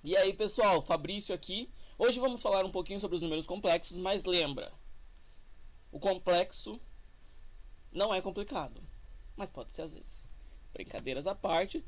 E aí pessoal, Fabrício aqui. Hoje vamos falar um pouquinho sobre os números complexos, mas lembra, o complexo não é complicado, mas pode ser às vezes. Brincadeiras à parte,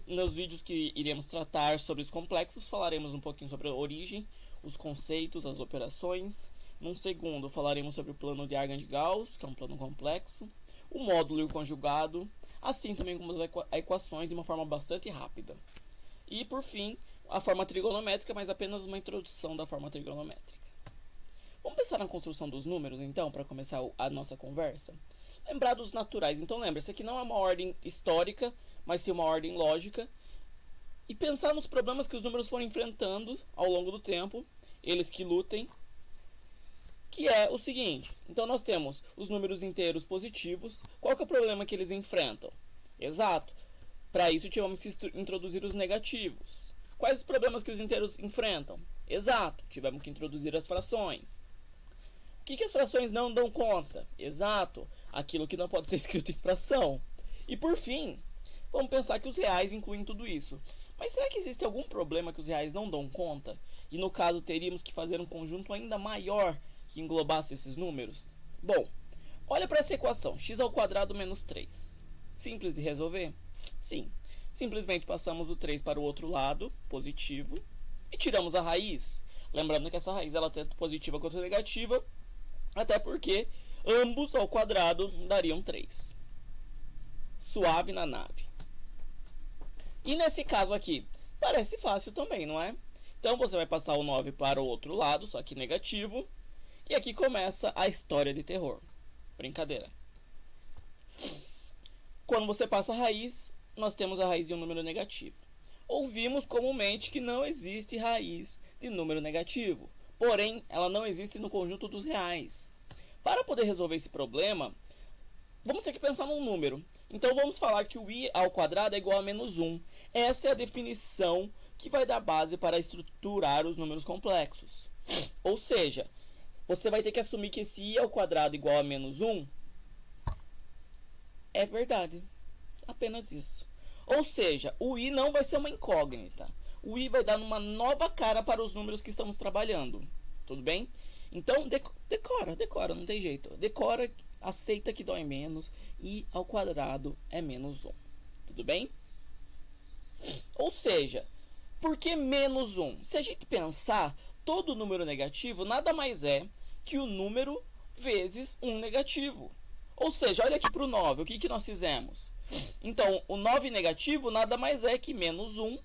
nos vídeos que iremos tratar sobre os complexos, falaremos um pouquinho sobre a origem, os conceitos, as operações. Num segundo, falaremos sobre o plano de Argand-Gauss, que é um plano complexo, o módulo e o conjugado, assim também como as equações de uma forma bastante rápida. E por fim, a forma trigonométrica, mas apenas uma introdução da forma trigonométrica. Vamos pensar na construção dos números, então, para começar a nossa conversa? Lembrar dos naturais. Então lembra, isso aqui não é uma ordem histórica, mas sim uma ordem lógica. E pensar nos problemas que os números foram enfrentando ao longo do tempo, eles que lutem. Que é o seguinte, então nós temos os números inteiros positivos. Qual que é o problema que eles enfrentam? Exato. Para isso tivemos que introduzir os negativos. Quais os problemas que os inteiros enfrentam? Exato, tivemos que introduzir as frações. O que as frações não dão conta? Exato, aquilo que não pode ser escrito em fração. E por fim, vamos pensar que os reais incluem tudo isso. Mas será que existe algum problema que os reais não dão conta? E no caso teríamos que fazer um conjunto ainda maior que englobasse esses números? Bom, olha para essa equação, x² menos 3. Simples de resolver? Sim. Simplesmente passamos o 3 para o outro lado, positivo, e tiramos a raiz. Lembrando que essa raiz ela é tanto positiva quanto negativa, até porque ambos ao quadrado dariam 3. Suave na nave. E nesse caso aqui, parece fácil também, não é? Então você vai passar o 9 para o outro lado, só que negativo. E aqui começa a história de terror. Brincadeira. Quando você passa a raiz, nós temos a raiz de um número negativo. Ouvimos comumente que não existe raiz de número negativo. Porém, ela não existe no conjunto dos reais. Para poder resolver esse problema, vamos ter que pensar num número. Então vamos falar que o i ao quadrado é igual a menos 1. Essa é a definição que vai dar base para estruturar os números complexos. Ou seja, você vai ter que assumir que esse i ao quadrado igual a menos 1 é verdade. Apenas isso. Ou seja, o i não vai ser uma incógnita. O i vai dar uma nova cara para os números que estamos trabalhando. Tudo bem? Então, decora, não tem jeito. Decora, aceita que dói menos. I ao quadrado é menos 1. Tudo bem? Ou seja, por que menos 1? Se a gente pensar, todo número negativo nada mais é que o número vezes um negativo. Ou seja, olha aqui para o 9, o que nós fizemos? Então, o 9 negativo nada mais é que menos 1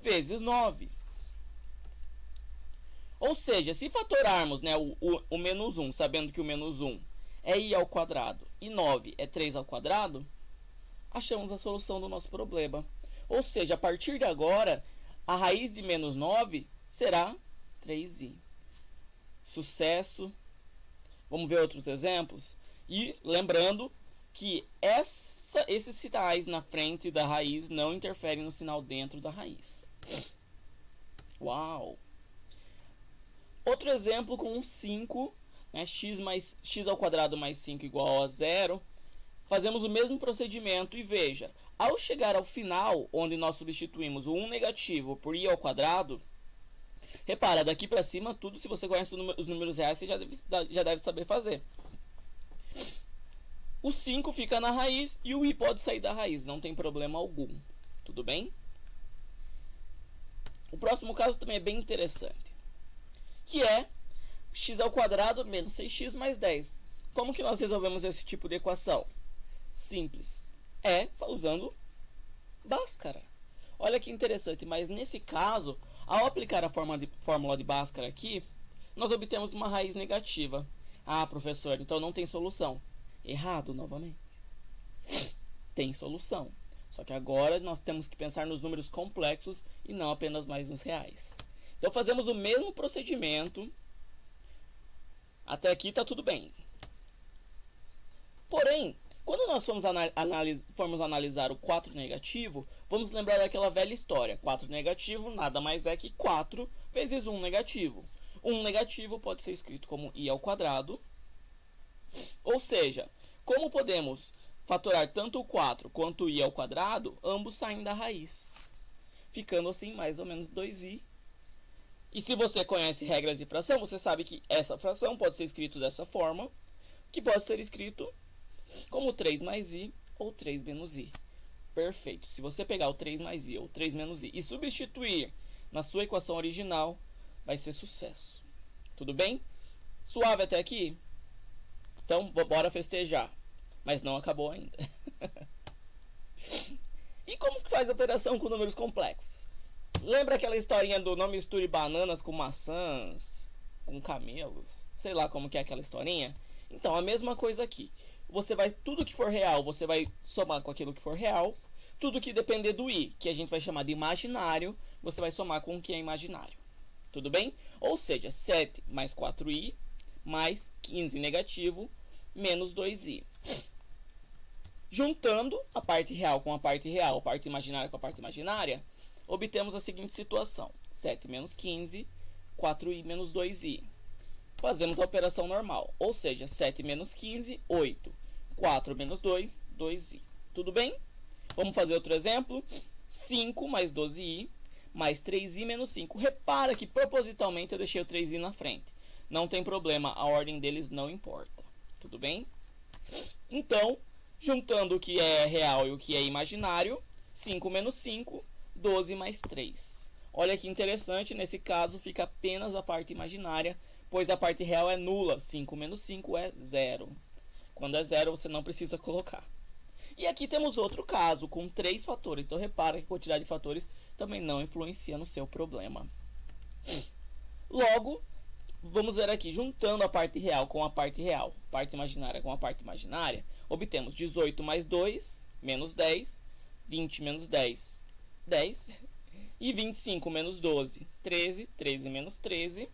vezes 9. Ou seja, se fatorarmos, né, o menos 1, sabendo que o menos 1 é i ao quadrado e 9 é 3 ao quadrado, achamos a solução do nosso problema. Ou seja, a partir de agora, a raiz de menos 9 será 3i. Sucesso. Vamos ver outros exemplos? E lembrando que esses sinais na frente da raiz não interferem no sinal dentro da raiz. Uau! Outro exemplo com um 5, né, x ao quadrado mais 5 igual a 0. Fazemos o mesmo procedimento e veja, ao chegar ao final, onde nós substituímos o 1 negativo por i ao quadrado, repara, daqui para cima, tudo, se você conhece os números reais, você já deve saber fazer. O 5 fica na raiz e o i pode sair da raiz, não tem problema algum. Tudo bem? O próximo caso também é bem interessante, que é x ao quadrado menos 6x mais 10. Como que nós resolvemos esse tipo de equação? Simples. É usando Bhaskara. Olha que interessante, mas nesse caso, ao aplicar a fórmula de Bhaskara aqui, nós obtemos uma raiz negativa. Ah, professor, então não tem solução. Errado novamente. Tem solução. Só que agora nós temos que pensar nos números complexos e não apenas mais nos reais. Então fazemos o mesmo procedimento. Até aqui está tudo bem. Porém, quando nós formos analisar o 4 negativo, vamos lembrar daquela velha história. 4 negativo nada mais é que 4 vezes 1 negativo. 1 negativo pode ser escrito como i ao quadrado. Ou seja, como podemos fatorar tanto o 4 quanto o i ao quadrado, ambos saem da raiz. ficando assim mais ou menos 2i. E se você conhece regras de fração, você sabe que essa fração pode ser escrita dessa forma, que pode ser escrito como 3 mais i ou 3 menos i. Perfeito. Se você pegar o 3 mais i ou 3 menos i e substituir na sua equação original, vai ser sucesso. Tudo bem? Suave até aqui? Então, bora festejar. Mas não acabou ainda. E como que faz a operação com números complexos? Lembra aquela historinha do não misture bananas com maçãs, com camelos? Sei lá como que é aquela historinha. Então, a mesma coisa aqui. Tudo que for real, você vai somar com aquilo que for real. Tudo que depender do i, que a gente vai chamar de imaginário, você vai somar com o que é imaginário. Tudo bem? Ou seja, 7 mais 4i, mais 15 negativo, menos 2i. Juntando a parte real com a parte real, a parte imaginária com a parte imaginária, obtemos a seguinte situação. 7 menos 15, 4i menos 2i. Fazemos a operação normal, ou seja, 7 menos 15, 8. 4 menos 2, 2i. Tudo bem? Vamos fazer outro exemplo. 5 mais 12i, mais 3i menos 5. Repara que propositalmente eu deixei o 3i na frente. Não tem problema, a ordem deles não importa. Tudo bem? Então, juntando o que é real e o que é imaginário, 5 menos 5, 12 mais 3. Olha que interessante, nesse caso fica apenas a parte imaginária, pois a parte real é nula. 5 menos 5 é 0. Quando é 0, você não precisa colocar. E aqui temos outro caso, com 3 fatores. Então, repara que a quantidade de fatores também não influencia no seu problema. Logo, vamos ver aqui, juntando a parte real com a parte real, parte imaginária com a parte imaginária, obtemos 18 mais 2, menos 10, 20 menos 10, 10, e 25 menos 12, 13, 13 menos 13,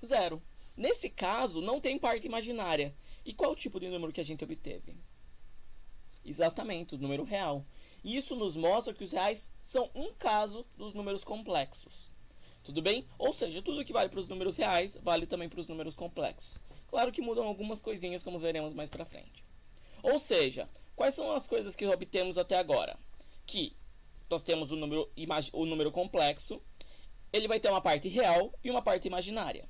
0. Nesse caso, não tem parte imaginária. E qual o tipo de número que a gente obteve? Exatamente, o número real. E isso nos mostra que os reais são um caso dos números complexos. Tudo bem? Ou seja, tudo que vale para os números reais, vale também para os números complexos. Claro que mudam algumas coisinhas, como veremos mais para frente. Ou seja, quais são as coisas que obtemos até agora? Que nós temos o número complexo, ele vai ter uma parte real e uma parte imaginária.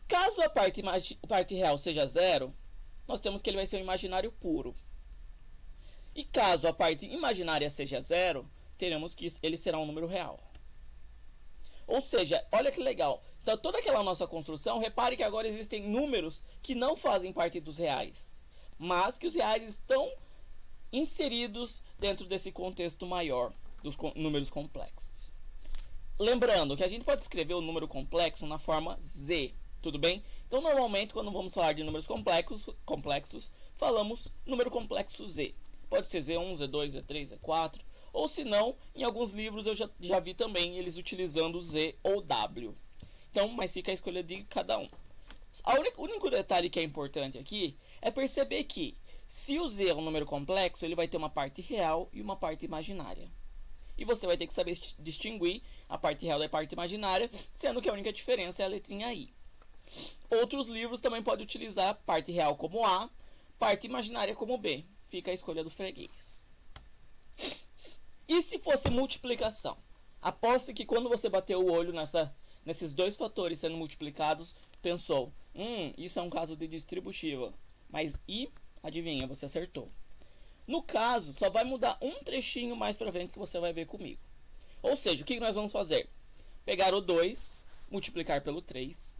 Caso a parte real seja 0, nós temos que ele vai ser um imaginário puro. E caso a parte imaginária seja 0, teremos que ele será um número real. Ou seja, olha que legal. Então, toda aquela nossa construção, repare que agora existem números que não fazem parte dos reais, mas que os reais estão inseridos dentro desse contexto maior dos números complexos. Lembrando que a gente pode escrever o número complexo na forma z, tudo bem? Então, normalmente, quando vamos falar de números complexos, falamos número complexo z. Pode ser Z1, Z2, Z3, Z4, ou se não, em alguns livros eu já vi também eles utilizando Z ou W. Então, mas fica a escolha de cada um. O único detalhe que é importante aqui é perceber que, se o Z é um número complexo, ele vai ter uma parte real e uma parte imaginária. E você vai ter que saber distinguir a parte real da parte imaginária, sendo que a única diferença é a letrinha I. Outros livros também podem utilizar parte real como A, parte imaginária como B. Fica a escolha do freguês. E se fosse multiplicação? Aposto que quando você bateu o olho nesses dois fatores sendo multiplicados, pensou, isso é um caso de distributiva. Mas adivinha, você acertou. No caso, só vai mudar um trechinho mais pra frente que você vai ver comigo. Ou seja, o que nós vamos fazer? Pegar o 2, multiplicar pelo 3.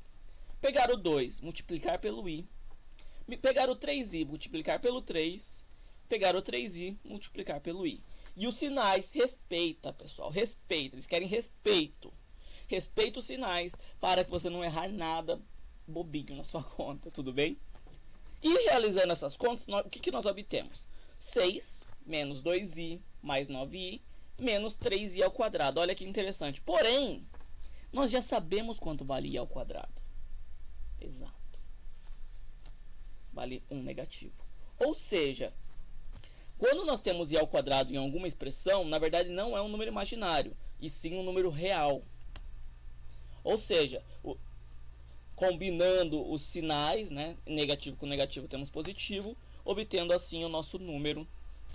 Pegar o 2, multiplicar pelo i. Pegar o 3i, multiplicar pelo 3. Pegar o 3i, multiplicar pelo i. E os sinais, respeita, pessoal. Respeita, eles querem respeito. Respeita os sinais para que você não errar nada bobinho na sua conta, tudo bem? E realizando essas contas, o que nós obtemos? 6 menos 2i mais 9i menos 3i ao quadrado. Olha que interessante. Porém, nós já sabemos quanto vale i ao quadrado. Exato. Vale 1 negativo. Ou seja, quando nós temos i ao quadrado em alguma expressão, na verdade não é um número imaginário, e sim um número real. Ou seja, combinando os sinais, né, negativo com negativo temos positivo, obtendo assim o nosso número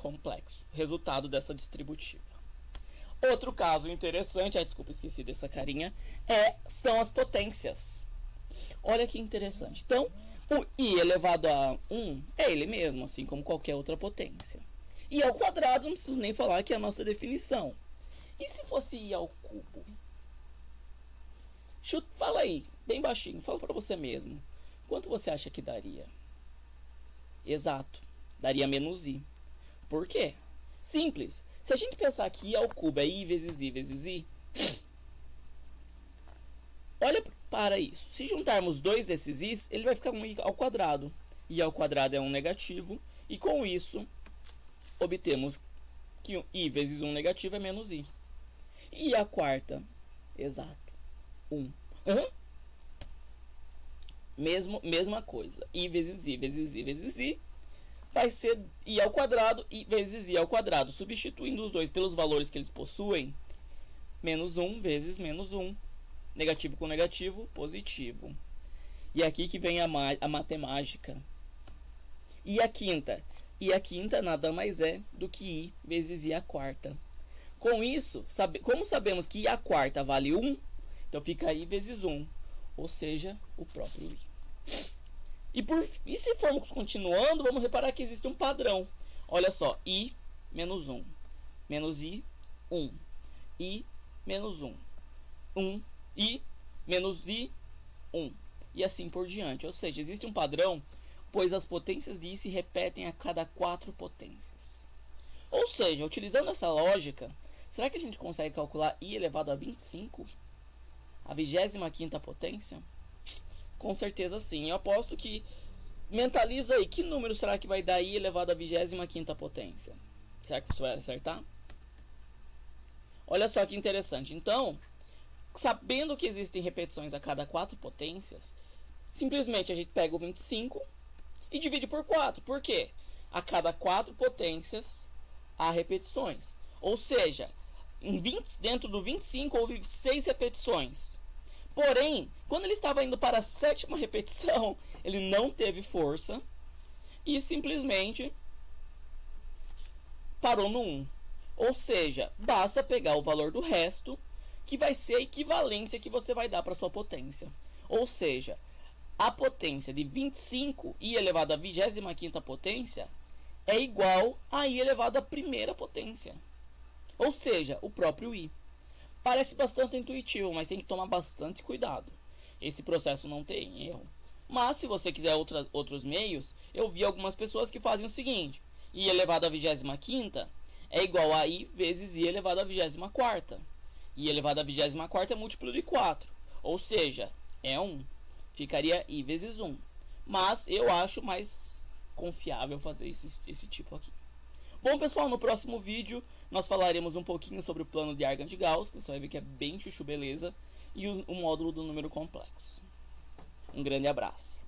complexo, resultado dessa distributiva. Outro caso interessante, desculpa, esqueci dessa carinha, são as potências. Olha que interessante. Então, o i elevado a 1 é ele mesmo, assim como qualquer outra potência. I ao quadrado, não preciso nem falar que é a nossa definição. E se fosse i ao cubo? Fala aí, bem baixinho, fala para você mesmo. Quanto você acha que daria? Exato, daria menos i. Por quê? Simples. Se a gente pensar que i ao cubo é i vezes i vezes i, olha para isso. Se juntarmos dois desses i's, ele vai ficar um i ao quadrado. I ao quadrado é um negativo, e com isso, obtemos que i vezes 1 negativo é menos i. E a quarta? Exato, 1. Mesma coisa. I vezes i vezes i vezes i vai ser i ao quadrado vezes i ao quadrado. Substituindo os dois pelos valores que eles possuem, menos 1 vezes menos 1. Negativo com negativo, positivo. E aqui que vem a matemática. E a quinta? E a quinta nada mais é do que i vezes i à quarta. Com isso, como sabemos que i à quarta vale 1, então fica i vezes 1, ou seja, o próprio i. E se formos continuando, vamos reparar que existe um padrão. Olha só, i menos 1, menos i, 1, i menos 1, 1, i menos i, 1, e assim por diante. Ou seja, existe um padrão, pois as potências de i se repetem a cada 4 potências. Ou seja, utilizando essa lógica, será que a gente consegue calcular i elevado a 25? A 25ª potência? Com certeza sim. Eu aposto que... Mentaliza aí, que número será que vai dar i elevado a 25ª potência? Será que você vai acertar? Olha só que interessante. Então, sabendo que existem repetições a cada 4 potências, simplesmente a gente pega o 25 e divide por 4. Por quê? A cada 4 potências há repetições. Ou seja, dentro do 25 houve 6 repetições. Porém, quando ele estava indo para a 7ª repetição, ele não teve força e simplesmente parou no 1. Ou seja, basta pegar o valor do resto, que vai ser a equivalência que você vai dar para a sua potência. Ou seja, a potência de 25, i elevado à 25ª potência, é igual a i elevado à primeira potência. Ou seja, o próprio i. Parece bastante intuitivo, mas tem que tomar bastante cuidado. Esse processo não tem erro. Mas, se você quiser outros meios, eu vi algumas pessoas que fazem o seguinte. I elevado à 25ª é igual a i vezes i elevado à 24ª. I elevado à 24ª é múltiplo de 4. Ou seja, é 1. Ficaria i vezes 1. Mas eu acho mais confiável fazer esse tipo aqui. Bom, pessoal, no próximo vídeo nós falaremos um pouquinho sobre o plano de Argand-Gauss, que você vai ver que é bem chuchu beleza, e o módulo do número complexo. Um grande abraço.